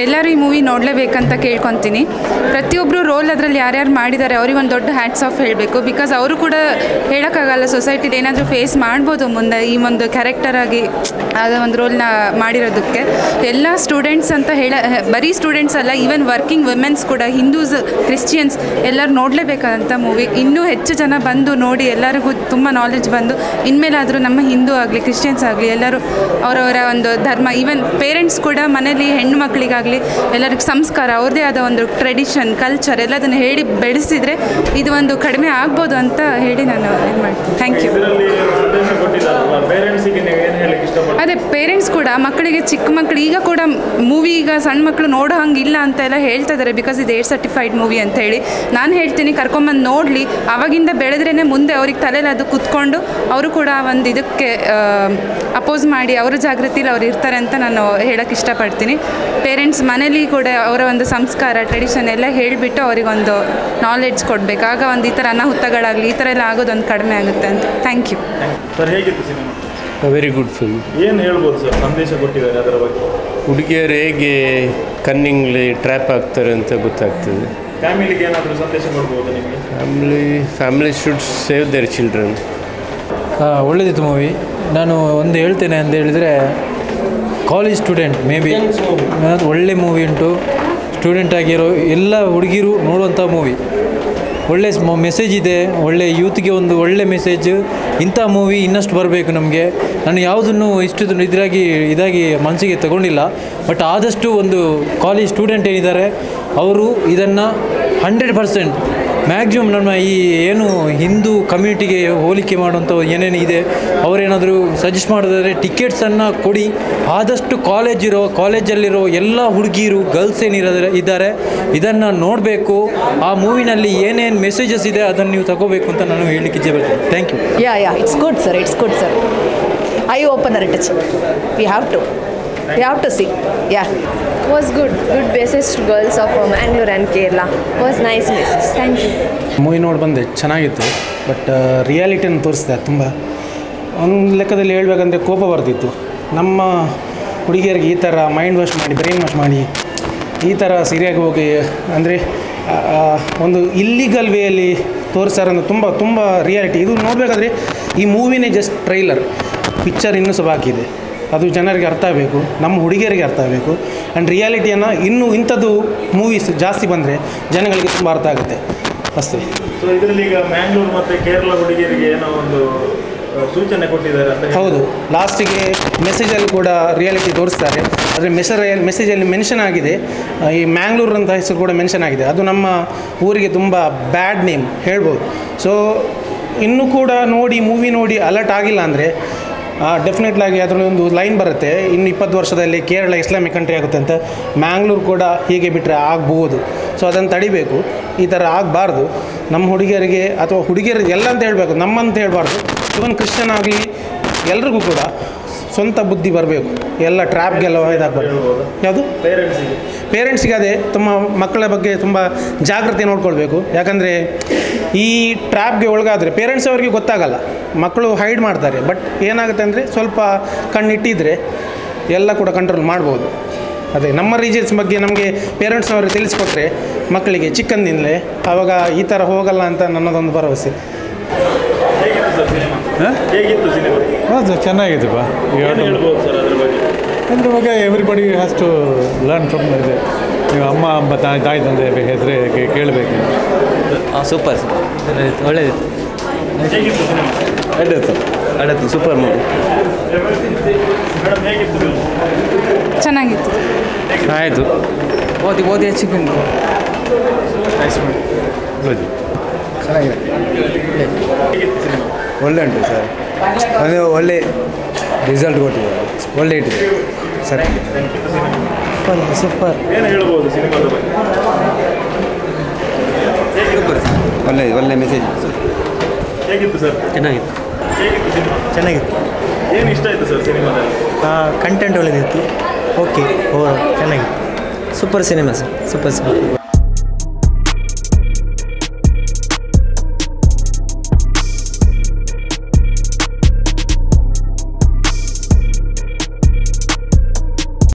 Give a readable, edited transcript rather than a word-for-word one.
ಎಲ್ಲರೂ ಈ ಮೂವಿ ನೋಡಲೇಬೇಕಂತ ಕೇಳ್ಕೊತೀನಿ. ಪ್ರತಿಯೊಬ್ಬರು ರೋಲ್ ಅದರಲ್ಲಿ ಯಾರ್ಯಾರು ಮಾಡಿದ್ದಾರೆ ಅವ್ರಿಗೊಂದು ದೊಡ್ಡ ಹ್ಯಾಟ್ಸ್ ಆಫ್ ಹೇಳಬೇಕು. ಬಿಕಾಸ್ ಅವರು ಕೂಡ ಹೇಳೋಕ್ಕಾಗಲ್ಲ, ಸೊಸೈಟಿಲಿ ಏನಾದರೂ ಫೇಸ್ ಮಾಡ್ಬೋದು ಮುಂದೆ ಈ ಒಂದು ಕ್ಯಾರೆಕ್ಟರಾಗಿ ಆದ ಒಂದು ರೋಲ್ನ ಮಾಡಿರೋದಕ್ಕೆ. ಎಲ್ಲ ಸ್ಟೂಡೆಂಟ್ಸ್ ಅಂತ ಬರೀ ಸ್ಟೂಡೆಂಟ್ಸ್ ಅಲ್ಲ, ಈವನ್ ವರ್ಕಿಂಗ್ ವುಮೆನ್ಸ್ ಕೂಡ, ಹಿಂದೂಸ್, ಕ್ರಿಶ್ಚಿಯನ್ಸ್ ಎಲ್ಲರೂ ನೋಡಲೇಬೇಕಾದಂಥ ಮೂವಿ. ಇನ್ನೂ ಹೆಚ್ಚು ಜನ ಬಂದು ನೋಡಿ ಎಲ್ಲರಿಗೂ ತುಂಬ ನಾಲೆಡ್ಜ್ ಬಂದು ಇನ್ಮೇಲಾದರೂ ನಮ್ಮ ಹಿಂದೂ ಆಗಲಿ ಕ್ರಿಶ್ಚಿಯನ್ಸ್ ಆಗಲಿ ಎಲ್ಲರೂ ಅವರವರ ಒಂದು ಧರ್ಮ, ಈವನ್ ಪೇರೆಂಟ್ಸ್ ಕೂಡ ಮನೇಲಿ ಹೆಣ್ಣು ಮಕ್ಕಳಿಗಾಗಲಿ ಎಲ್ಲರಿಗೂ ಸಂಸ್ಕಾರ, ಅವ್ರದ್ದೇ ಆದ ಒಂದು ಟ್ರೆಡಿಷನ್, ಕಲ್ಚರ್ ಎಲ್ಲದನ್ನು ಹೇಳಿ ಬೆಳೆಸಿದರೆ ಇದು ಒಂದು ಕಡಿಮೆ ಆಗ್ಬೋದು ಅಂತ ಹೇಳಿ ನಾನು ಇದು ಮಾಡ್ತೀನಿ. Thank you. ಅದೇ ಪೇರೆಂಟ್ಸ್ ಕೂಡ ಮಕ್ಕಳಿಗೆ, ಚಿಕ್ಕ ಮಕ್ಕಳು ಈಗ ಕೂಡ ಮೂವಿ ಈಗ ಸಣ್ಣ ಮಕ್ಕಳು ನೋಡೋ ಹಂಗಿಲ್ಲ ಅಂತ ಎಲ್ಲ ಹೇಳ್ತಾ ಇದ್ದಾರೆ. ಬಿಕಾಸ್ ಇದು 8 ಸರ್ಟಿಫೈಡ್ ಮೂವಿ ಅಂತ ಹೇಳಿ ನಾನು ಹೇಳ್ತೀನಿ, ಕರ್ಕೊಂಬಂದು ನೋಡಲಿ. ಆವಾಗಿಂದ ಬೆಳೆದ್ರೇ ಮುಂದೆ ಅವ್ರಿಗೆ ತಲೆಯಲ್ಲಿ ಅದು ಕೂತ್ಕೊಂಡು ಅವರು ಕೂಡ ಒಂದು ಇದಕ್ಕೆ ಅಪೋಸ್ ಮಾಡಿ ಅವರ ಜಾಗೃತಿಲಿ ಅವ್ರು ಇರ್ತಾರೆ ಅಂತ ನಾನು ಹೇಳೋಕ್ಕೆ ಇಷ್ಟಪಡ್ತೀನಿ. ಪೇರೆಂಟ್ಸ್ ಮನೇಲಿ ಕೂಡ ಅವರ ಒಂದು ಸಂಸ್ಕಾರ, ಟ್ರೆಡಿಷನ್ ಎಲ್ಲ ಹೇಳಿಬಿಟ್ಟು ಅವರಿಗೊಂದು ನಾಲೆಡ್ಜ್ ಕೊಡಬೇಕು. ಆಗ ಒಂದು ಈ ಥರ ಅನಾಹುತಗಳಾಗಲಿ ಈ ಥರ ಎಲ್ಲ ಆಗೋದೊಂದು ಕಡಿಮೆ ಆಗುತ್ತೆ ಅಂತ. Thank you sir. ಹೇಗಿತ್ತು ಸಿನಿಮಾ? Very good film. ಏನು ಹೇಳ್ಬೋದು ಸರ್, ಸಂದೇಶ ಕೊಟ್ಟಿದ್ದಾರೆ ಅದರ ಬಗ್ಗೆ? ಹುಡುಗಿಯರು ಹೇಗೆ ಕನ್ನಿಂಗ್ಲಿ ಟ್ರ್ಯಾಪ್ ಆಗ್ತಾರೆ ಅಂತ ಗೊತ್ತಾಗ್ತದೆ. ಫ್ಯಾಮಿಲಿಗೆ ಏನಾದರೂ ಸಂದೇಶ ಕೊಡ್ಬೋದು ನಿಮಗೆ? Family should save their children. ಒಳ್ಳೆದಿತ್ತು ಮೂವಿ. ನಾನು ಒಂದು ಹೇಳ್ತೇನೆ ಅಂತ ಹೇಳಿದರೆ, ಕಾಲೇಜ್ ಸ್ಟೂಡೆಂಟ್ ಮೇ ಬಿ ಒಳ್ಳೆ ಮೂವಿ ಉಂಟು. ಸ್ಟೂಡೆಂಟ್ ಆಗಿರೋ ಎಲ್ಲ ಹುಡುಗಿರು ನೋಡುವಂಥ ಮೂವಿ. ಒಳ್ಳೆ ಮೆಸೇಜ್ ಇದೆ, ಒಳ್ಳೆ ಯೂತ್ಗೆ ಒಂದು ಒಳ್ಳೆ ಮೆಸೇಜ್. ಇಂಥ ಮೂವಿ ಇನ್ನಷ್ಟು ಬರಬೇಕು ನಮಗೆ. ನಾನು ಯಾವುದನ್ನು ಇದಾಗಿ ಮನಸ್ಸಿಗೆ ತಗೊಂಡಿಲ್ಲ. ಬಟ್ ಆದಷ್ಟು ಒಂದು ಕಾಲೇಜ್ ಸ್ಟೂಡೆಂಟ್ ಏನಿದ್ದಾರೆ ಅವರು ಇದನ್ನು 100% ಮ್ಯಾಕ್ಸಿಮಮ್ ನಮ್ಮ ಈ ಏನು ಹಿಂದೂ ಕಮ್ಯುನಿಟಿಗೆ ಹೋಲಿಕೆ ಮಾಡುವಂಥ ಏನೇನು ಇದೆ ಅವರೇನಾದರೂ ಸಜೆಸ್ಟ್ ಮಾಡೋದಾದರೆ ಟಿಕೆಟ್ಸನ್ನು ಕೊಡಿ. ಆದಷ್ಟು ಕಾಲೇಜಲ್ಲಿರೋ ಎಲ್ಲ ಹುಡುಗಿರು, ಗರ್ಲ್ಸ್ ಇದ್ದಾರೆ ಇದನ್ನು ನೋಡಬೇಕು. ಆ ಮೂವಿನಲ್ಲಿ ಏನೇನು ಮೆಸೇಜಸ್ ಇದೆ ಅದನ್ನು ನೀವು ತಗೋಬೇಕು ಅಂತ ನಾನು ಹೇಳಲಿಕ್ಕೆ ಇಚ್ಛೆಪಡ್ತೀನಿ. Thank you. Yeah it's good sir. I opener it. We have to see. Yeah, was good basis to girls of Mangalore and Kerala. Was nice message. Thank you. Movie ನೋಡಿ ಬಂದೆ, ಚೆನ್ನಾಗಿತ್ತು. ಬಟ್ ರಿಯಾಲಿಟಿಯನ್ನು ತೋರಿಸಿದೆ ತುಂಬ. ಒಂದು ಲೆಕ್ಕದಲ್ಲಿ ಹೇಳ್ಬೇಕಂದ್ರೆ ಕೋಪ ಬರ್ತಿತ್ತು. ನಮ್ಮ ಹುಡುಗಿಯರಿಗೆ ಈ ಥರ ಮೈಂಡ್ ವಾಶ್ ಮಾಡಿ, ಬ್ರೈನ್ ವಾಶ್ ಮಾಡಿ ಈ ಥರ ಸೀರಿಯಾಗಿ ಹೋಗಿ ಅಂದರೆ ಒಂದು ಇಲ್ಲಿಗಲ್ ವೇಯಲ್ಲಿ ತೋರಿಸ್ತಾರಂದ್ರೆ ತುಂಬ ರಿಯಾಲಿಟಿ. ಇದು ನೋಡಬೇಕಾದ್ರೆ ಈ ಮೂವಿನೇ ಜಸ್ಟ್ ಟ್ರೈಲರ್. ಪಿಕ್ಚರ್ ಇನ್ನೂ ಸಹ ಬಾಕಿ ಇದೆ. ಅದು ಜನರಿಗೆ ಅರ್ಥ ಆಗಬೇಕು, ನಮ್ಮ ಹುಡುಗಿಯರಿಗೆ ಅರ್ಥ ಆಗಬೇಕು. ಆ್ಯಂಡ್ ರಿಯಾಲಿಟಿಯನ್ನು ಇನ್ನೂ ಇಂಥದ್ದು ಮೂವೀಸ್ ಜಾಸ್ತಿ ಬಂದರೆ ಜನಗಳಿಗೆ ತುಂಬ ಅರ್ಥ ಆಗುತ್ತೆ ಅಷ್ಟೇ. ಸೊ ಇದರಲ್ಲಿ ಈಗ ಮ್ಯಾಂಗ್ಳೂರು ಮತ್ತು ಕೇರಳ ಹುಡುಗಿಯರಿಗೆ ಏನೋ ಒಂದು ಸೂಚನೆ ಕೊಟ್ಟಿದ್ದಾರೆ ಅಂತ. ಹೌದು, ಲಾಸ್ಟಿಗೆ ಮೆಸೇಜಲ್ಲಿ ಕೂಡ ರಿಯಾಲಿಟಿ ತೋರಿಸ್ತಾರೆ. ಆದರೆ ಮೆಸೇಜಲ್ಲಿ ಮೆನ್ಷನ್ ಆಗಿದೆ, ಈ ಮ್ಯಾಂಗ್ಳೂರು ಅಂತ ಹೆಸರು ಕೂಡ ಮೆನ್ಷನ್ ಆಗಿದೆ. ಅದು ನಮ್ಮ ಊರಿಗೆ ತುಂಬ ಬ್ಯಾಡ್ ನೇಮ್ ಹೇಳ್ಬೋದು. ಸೊ ಇನ್ನೂ ಕೂಡ ಮೂವಿ ನೋಡಿ ಅಲರ್ಟ್ ಆಗಿಲ್ಲ ಅಂದರೆ ಡೆಫಿನೆಟ್ಲಾಗಿ ಅದರಲ್ಲಿ ಒಂದು ಲೈನ್ ಬರುತ್ತೆ, ಇನ್ನು 20 ವರ್ಷದಲ್ಲಿ ಕೇರಳ ಇಸ್ಲಾಮಿಕ್ ಕಂಟ್ರಿ ಆಗುತ್ತೆ ಅಂತ. ಮ್ಯಾಂಗ್ಳೂರು ಕೂಡ ಹೀಗೆ ಬಿಟ್ಟರೆ ಆಗ್ಬೋದು. ಸೊ ಅದನ್ನು ತಡಿಬೇಕು, ಈ ಥರ ಆಗಬಾರ್ದು. ನಮ್ಮ ಹುಡುಗಿಯರಿಗೆ ಅಥವಾ ಹುಡುಗಿಯರಿಗೆ ಎಲ್ಲ ಅಂತ ಹೇಳಬೇಕು, ನಮ್ಮಂತ ಹೇಳಬಾರ್ದು. ಇವನ್ ಕ್ರಿಶ್ಚಿಯನ್ ಆಗಲಿ ಎಲ್ರಿಗೂ ಕೂಡ ಸ್ವಂತ ಬುದ್ಧಿ ಬರಬೇಕು. ಎಲ್ಲ ಟ್ರ್ಯಾಪ್ಗೆಲ್ಲ ಇದಾಗಬಾರ್ದು. ಯಾವುದು ಪೇರೆಂಟ್ಸಿಗೆ ಅದೇ ತುಂಬ ಮಕ್ಕಳ ಬಗ್ಗೆ ತುಂಬ ಜಾಗ್ರತೆ ನೋಡ್ಕೊಳ್ಬೇಕು. ಯಾಕಂದರೆ ಈ ಟ್ರ್ಯಾಪ್ಗೆ ಒಳಗಾದರೆ ಪೇರೆಂಟ್ಸ್ ಅವರಿಗೆ ಗೊತ್ತಾಗಲ್ಲ, ಮಕ್ಕಳು ಹೈಡ್ ಮಾಡ್ತಾರೆ. ಬಟ್ ಏನಾಗುತ್ತೆ ಅಂದರೆ ಸ್ವಲ್ಪ ಕಣ್ಣಿಟ್ಟಿದ್ರೆ ಎಲ್ಲ ಕೂಡ ಕಂಟ್ರೋಲ್ ಮಾಡ್ಬೋದು. ಅದೇ ನಮ್ಮ ರೀಜನ್ಸ್ ಬಗ್ಗೆ ನಮಗೆ ಪೇರೆಂಟ್ಸ್ನವರು ತಿಳಿಸ್ಕೊಟ್ರೆ ಮಕ್ಕಳಿಗೆ ಚಿಕ್ಕಂದಿನಲೇ, ಆವಾಗ ಈ ಥರ ಹೋಗಲ್ಲ ಅಂತ ನನ್ನದೊಂದು ಭರವಸೆ. ಹೌದು, ಚೆನ್ನಾಗಿತ್ತು ಬಾ. ಅದ್ರ ಬಗ್ಗೆ everybody has to learn from ಇದೆ. ನೀವು ಅಮ್ಮ ತಾಯಿ ತಂದೆ ಹೆಸರೇ ಕೇಳಬೇಕು. ಸೂಪರ್, ಒಳ್ಳೆಯದಿತ್ತು. ಅಡ್ಡತ್ತು ಸೂಪರ್ ಮೂವಿ. ಚೆನ್ನಾಗಿತ್ತು. ಆಯಿತು. ಓದಿ ಚಿಕನ್ ಚೆನ್ನಾಗಿದೆ. ಒಳ್ಳೆ ಉಂಟು ಸರ್. ಅದು ಒಳ್ಳೆ ರಿಸಲ್ಟ್ ಕೊಟ್ಟಿದ್ದಾರೆ. ಒಳ್ಳೆ ಇಟ್ಟಿದೆ ಸರ್. ಸೂಪರ್. ಏನು ಹೇಳ್ಬೋದು ಸಿನಿಮಾದ ಬಗ್ಗೆ? ಸೂಪರ್, ಒಳ್ಳೆ ಮೆಸೇಜ್. ಹೇಗಿತ್ತು ಸರ್? ಚೆನ್ನಾಗಿತ್ತು. ಹೇಗಿತ್ತು ಸಿನಿಮಾ? ಚೆನ್ನಾಗಿತ್ತು. ಏನು ಇಷ್ಟ ಆಯಿತು ಸರ್ ಸಿನಿಮಾದಲ್ಲಿ? ಕಂಟೆಂಟ್ ಒಳ್ಳೆದಿತ್ತು. ಓಕೆ, ಚೆನ್ನಾಗಿತ್ತು. Super cinema sir, super cinema.